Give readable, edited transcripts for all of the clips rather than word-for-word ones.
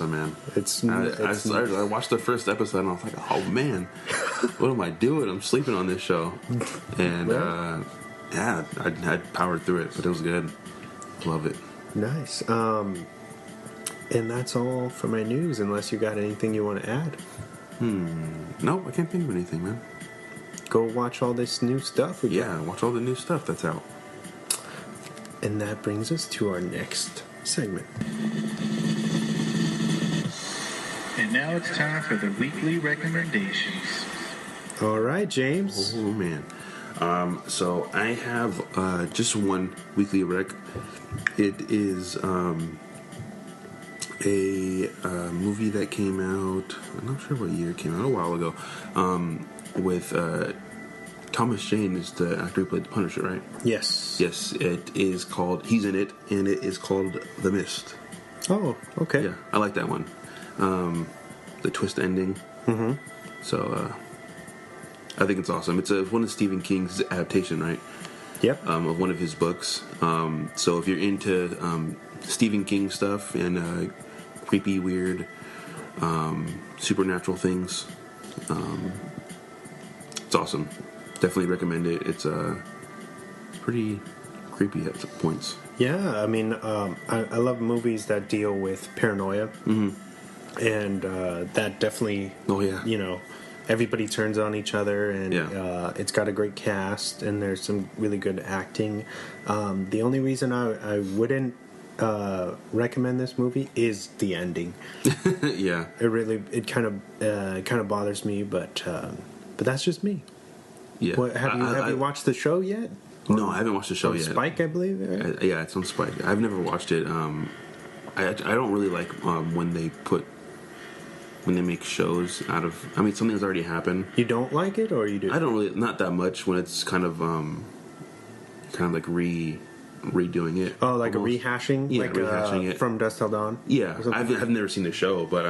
man. I watched the first episode and I was like, oh man, what am I doing? I'm sleeping on this show. And I powered through it, but it was good. Love it. Nice. And that's all for my news, unless you got anything you want to add. No, I can't think of anything, man. Go watch all this new stuff. Watch all the new stuff that's out. And that brings us to our next segment. And now it's time for the weekly recommendations. All right, James. Oh, man. So I have just one weekly rec. It is a movie that came out, I'm not sure what year it came out, a while ago, with Thomas Jane is the actor who played the Punisher, right? Yes. Yes, it is called, he's in it, and it is called The Mist. Oh, okay. Yeah, I like that one. The twist ending. Mm-hmm. So, I think it's awesome. It's one of Stephen King's adaptation, right? Yep. Of one of his books. So if you're into Stephen King stuff and creepy, weird, supernatural things, it's awesome. Definitely recommend it. It's pretty creepy at points. Yeah, I mean, I love movies that deal with paranoia. Mm-hmm. And that definitely, everybody turns on each other, and it's got a great cast, and there's some really good acting. The only reason I wouldn't recommend this movie is the ending. Yeah, it kind of bothers me, but that's just me. Yeah, have you watched the show yet? No, I haven't watched the show yet. Spike, I believe. Right? Yeah, it's on Spike. I've never watched it. I don't really like when they make shows out of, something that's already happened. You don't like it, or you do? I don't really, not that much when it's kind of like redoing it. Oh, like almost. A rehashing? Yeah, like rehashing it. From Dusk Till Dawn? Yeah, I've never seen the show, but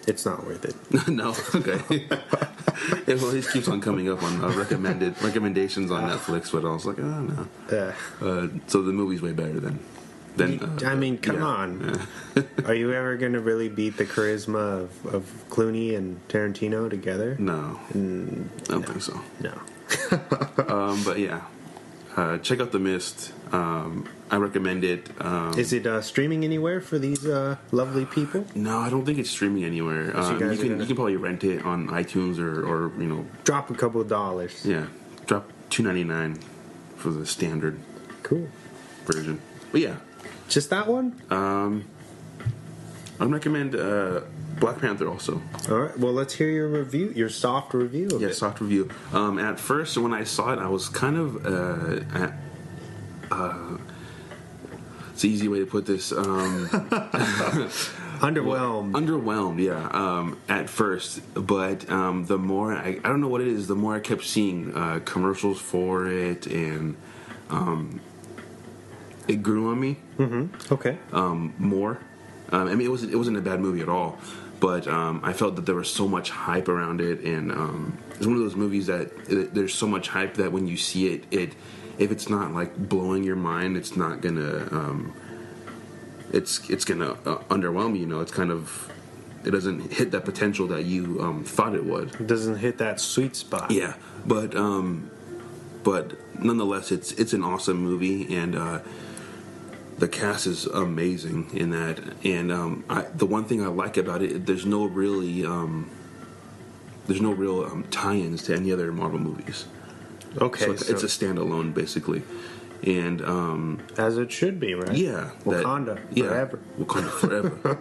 it's not worth it. No, okay. It always keeps on coming up on recommendations on Netflix, but I was like, oh, no. So the movie's way better than come on. Yeah. Are you ever going to really beat the charisma of Clooney and Tarantino together? No. I don't think so. No. But yeah, check out The Mist. I recommend it. Is it streaming anywhere for these lovely people? No, I don't think it's streaming anywhere. You can probably rent it on iTunes or drop a couple of dollars. Yeah, drop $2.99 for the standard version. But yeah. Just that one? I'd recommend Black Panther also. All right. Well, let's hear your review, your soft review of it. Yeah, soft review. At first, when I saw it, I was kind of... it's an easy way to put this. Underwhelmed. Underwhelmed, yeah. At first. But the more... I don't know what it is. The more I kept seeing commercials for it, and... it grew on me. Mm-hmm. Okay. More. It wasn't a bad movie at all, but I felt that there was so much hype around it, and it's one of those movies that there's so much hype that when you see it, if it's not like blowing your mind, it's not gonna it's gonna underwhelm you. It's kind of, it doesn't hit that potential that you thought it would. It doesn't hit that sweet spot. Yeah, but nonetheless, it's an awesome movie, and the cast is amazing in that. And the one thing I like about it, there's no real tie-ins to any other Marvel movies. Okay, so it's a standalone basically, and as it should be, right? Yeah, Wakanda forever. Wakanda forever.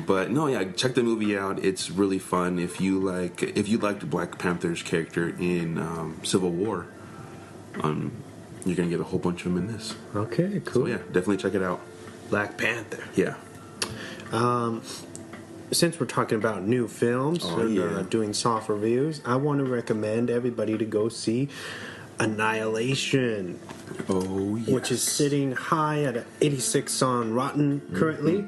But no, yeah, check the movie out. It's really fun. If you liked Black Panther's character in Civil War, you're gonna get a whole bunch of them in this. Okay, cool. So yeah, definitely check it out. Black Panther. Yeah. Since we're talking about new films and doing soft reviews, I want to recommend everybody to go see Annihilation. Oh, yes. Which is sitting high at 86 on Rotten currently.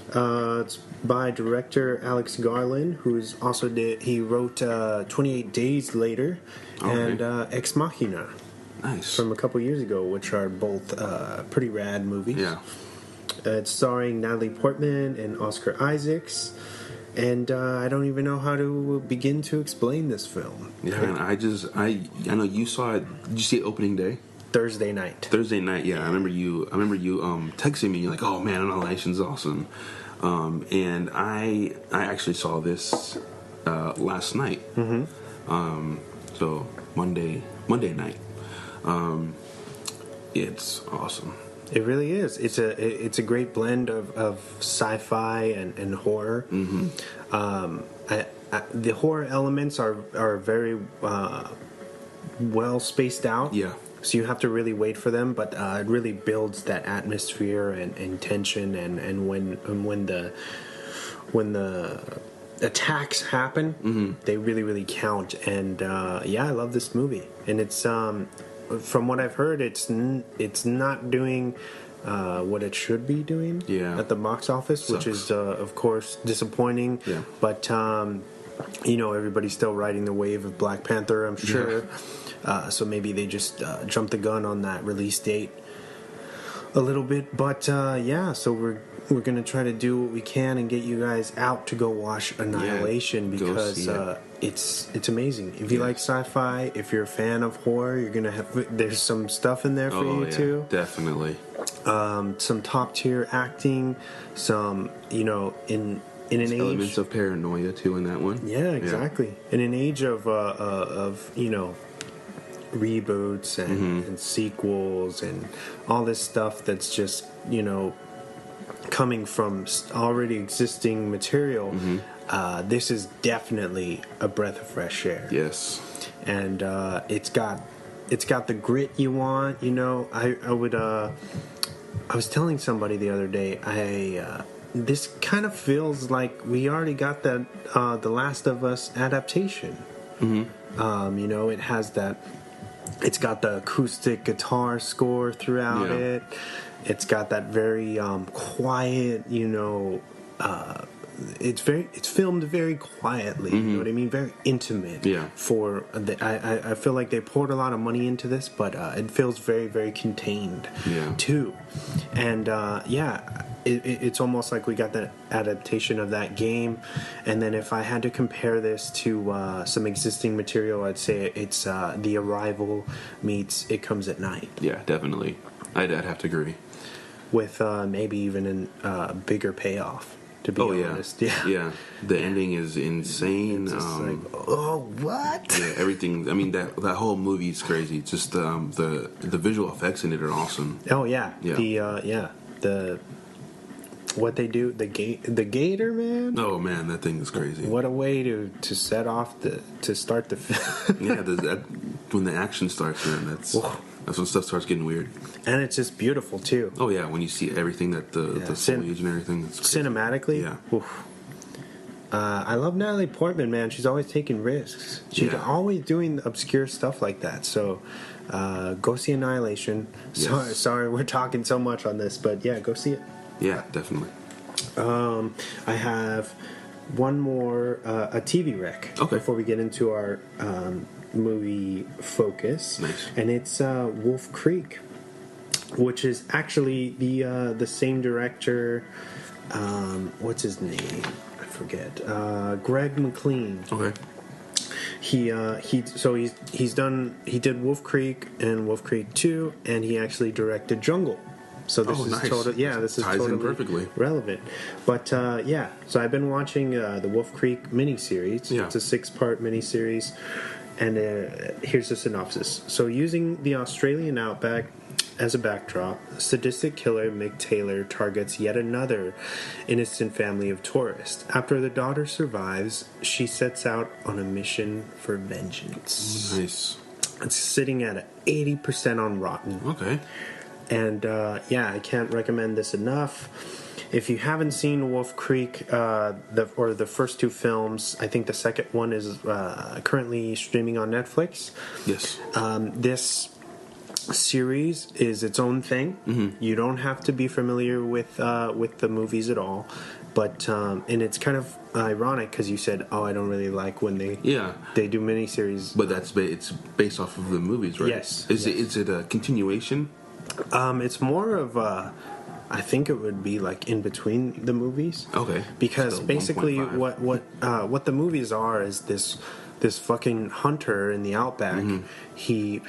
Mm-hmm. It's by director Alex Garland, who's also he wrote 28 Days Later and Ex Machina. Nice. From a couple years ago, which are both pretty rad movies. Yeah. It's starring Natalie Portman and Oscar Isaacs. And I don't even know how to begin to explain this film. Yeah, and I know you saw it. Did you see it opening day? Thursday night. Yeah. I remember you texting me. You're like, "Oh man, Annihilation's awesome." And I actually saw this last night. So Monday night. It's awesome. It really is. It's a great blend of sci-fi and horror. The horror elements are very well spaced out. Yeah. So you have to really wait for them, but it really builds that atmosphere and tension, and when the attacks happen, they really count. And I love this movie, and it's from what I've heard, it's not doing what it should be doing at the box office. Sucks. Which is of course disappointing. Yeah. But everybody's still riding the wave of Black Panther, I'm sure. So maybe they just jumped the gun on that release date a little bit. But so we're gonna try to do what we can and get you guys out to go watch Annihilation, because it's amazing. If you like sci-fi, if you're a fan of horror, you're gonna there's some stuff in there for you too. Definitely. Some top tier acting, some in an age, elements of paranoia too in that one. Yeah, exactly. In an age of reboots and sequels and all this stuff that's just coming from already existing material, this is definitely a breath of fresh air. Yes. And it's got the grit you want. I was telling somebody the other day, this kind of feels like we already got that The Last of Us adaptation. It has that. It's got the acoustic guitar score throughout it. It's got that very quiet, it's filmed very quietly. You know what I mean? Very intimate. Yeah. I feel like they poured a lot of money into this, but it feels very, very contained. Yeah. Too, and it's almost like we got the adaptation of that game. And then if I had to compare this to some existing material, I'd say it's The Arrival meets It Comes at Night. Yeah, definitely. I'd have to agree. With maybe even a bigger payoff, to be honest. Yeah. The ending is insane. It's just what? Yeah, everything. I mean, that whole movie is crazy. It's just the visual effects in it are awesome. Oh yeah. The what they do, the gator, man. Oh man, that thing is crazy. What a way to set off to start the film. Yeah, when the action starts, man, that's when stuff starts getting weird. And it's just beautiful too. Oh yeah, when you see everything that the foliage and everything. It's cinematically, I love Natalie Portman, man. She's always taking risks. She's always doing obscure stuff like that. So go see Annihilation. Yes. Sorry, we're talking so much on this, but go see it. Yeah, definitely. I have one more a TV rec before we get into our movie focus. Nice. And it's Wolf Creek, which is actually the same director. What's his name? I forget. Greg McLean. Okay. He did Wolf Creek and Wolf Creek 2, and he actually directed Jungle. So this is nice. This is ties totally in perfectly relevant. But so I've been watching the Wolf Creek miniseries. Yeah. It's a 6-part miniseries, and here's the synopsis. So using the Australian outback as a backdrop, sadistic killer Mick Taylor targets yet another innocent family of tourists. After the daughter survives, she sets out on a mission for vengeance. Nice. It's sitting at 80% on Rotten. Okay. And I can't recommend this enough. If you haven't seen Wolf Creek, the first 2 films, I think the second one is currently streaming on Netflix. Yes. This series is its own thing. Mm-hmm. You don't have to be familiar with the movies at all. But and it's kind of ironic because you said, "Oh, I don't really like when they do miniseries." But it's based off of the movies, right? Yes. Is it a continuation? It's more of I think it would be like in between the movies. Okay. Because So basically 1.5. what the movies are is this fucking hunter in the outback. He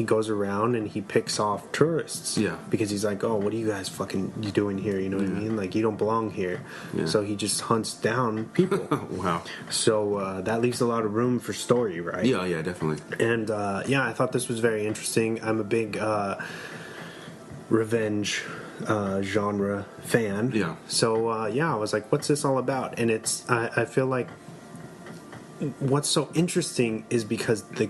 goes around and he picks off tourists. Yeah. Because he's like, oh, what are you guys you doing here? You know what I mean? Like, you don't belong here. Yeah. So he just hunts down people. Wow. So that leaves a lot of room for story, right? Yeah, definitely. And I thought this was very interesting. I'm a big revenge genre fan. Yeah. So I was like, what's this all about? And I feel like what's so interesting is because the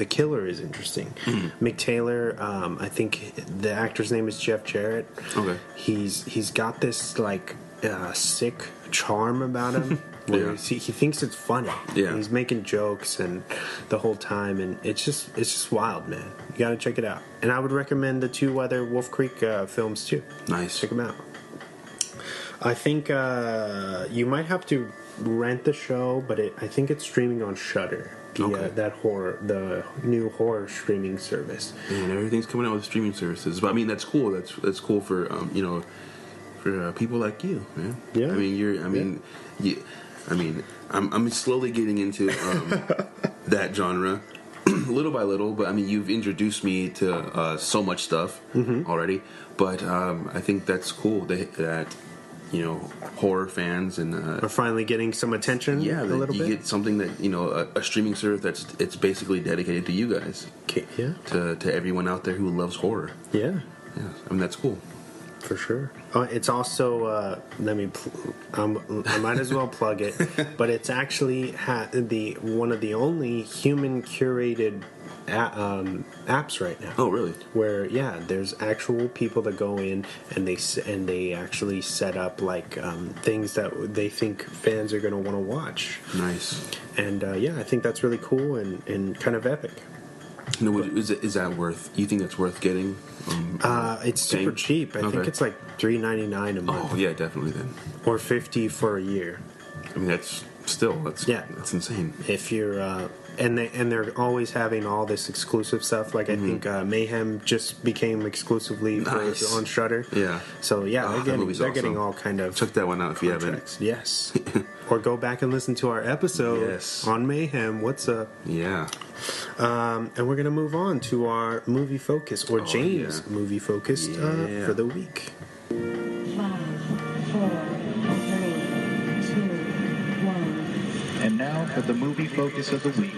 killer is interesting. Mick Taylor, I think the actor's name is Jeff Jarrett. Okay. He's got this like sick charm about him. Where he thinks it's funny. Yeah. He's making jokes and the whole time, and it's just wild, man. You gotta check it out. And I would recommend the two other Wolf Creek films too. Nice. Check them out. I think you might have to rent the show, but I think it's streaming on Shudder. The new horror streaming service. Man, everything's coming out with streaming services. But I mean, that's cool. That's cool for for people like you, man. Yeah. I'm slowly getting into that genre, little by little. But I mean, you've introduced me to so much stuff already. But I think that's cool that horror fans and are finally getting some attention. Yeah, a little you bit. get something that a streaming service it's basically dedicated to you guys. Okay, yeah. To everyone out there who loves horror. Yeah. Yeah, I mean that's cool. For sure. It's also I might as well plug it, but it's actually one of the only human curated apps right now. Oh, really? Where there's actual people that go in and they actually set up like things that they think fans are going to want to watch. Nice. And I think that's really cool and kind of epic. No, is that worth? You think that's worth getting? It's super cheap. I think it's like $3.99 a month. Oh yeah, definitely then. Or $50 for a year. I mean that's insane. If you're and they're always having all this exclusive stuff. Like I think Mayhem just became exclusively on Shudder. Yeah. So they're getting all kind of check that one out if you contracts. haven't. Yes. Or go back and listen to our episode on Mayhem. What's up? Yeah. And we're gonna move on to our movie focus or James movie focused for the week. 5, 4, 3, 2, 1. And now for the movie focus of the week.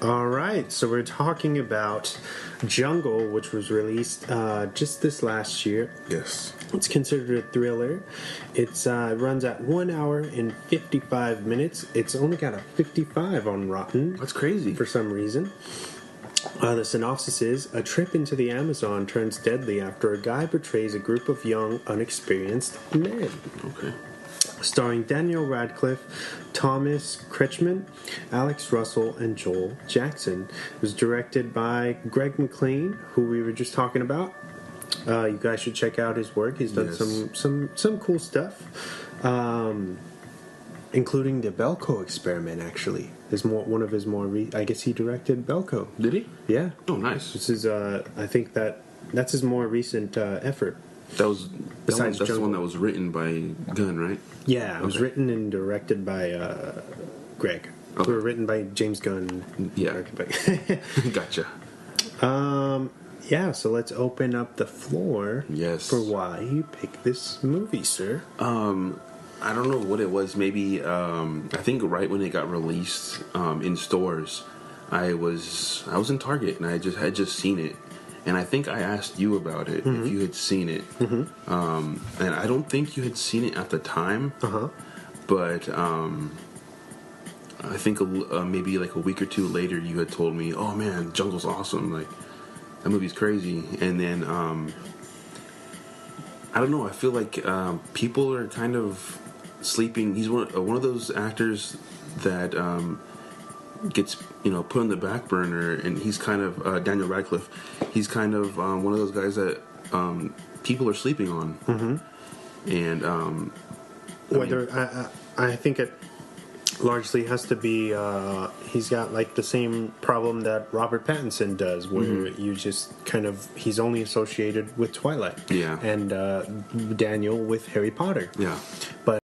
All right, so we're talking about Jungle, which was released just this last year. Yes. It's considered a thriller. It runs at 1 hour and 55 minutes. It's only got a 55 on Rotten. That's crazy. For some reason. The synopsis is, a trip into the Amazon turns deadly after a guy betrays a group of young, unexperienced men. Okay. Starring Daniel Radcliffe, Thomas Kretschmann, Alex Russell, and Joel Jackson. It was directed by Greg McLean, who we were just talking about. You guys should check out his work. He's done some cool stuff, including the Belko Experiment. Actually, one of his more. I guess he directed Belko. Did he? Yeah. Oh, nice. This is. I think that's his more recent effort. That's the one that was written by Gunn, right? Yeah, it was written and directed by Greg. Okay. They were written by James Gunn. Yeah. Gotcha. So let's open up the floor for why you picked this movie, sir. I don't know what it was. Maybe I think right when it got released in stores, I was in Target and I had just seen it, and I think I asked you about it if you had seen it, and I don't think you had seen it at the time, but I think maybe like a week or two later you had told me, "Oh man, Jungle's awesome! Like that movie's crazy," and then I don't know. I feel like people are kind of sleeping. He's one of those actors that gets put on the back burner, and he's kind of Daniel Radcliffe. He's kind of one of those guys that people are sleeping on, and I think largely has to be he's got like the same problem that Robert Pattinson does, where you just kind of he's only associated with Twilight, yeah, and Daniel with Harry Potter, yeah. But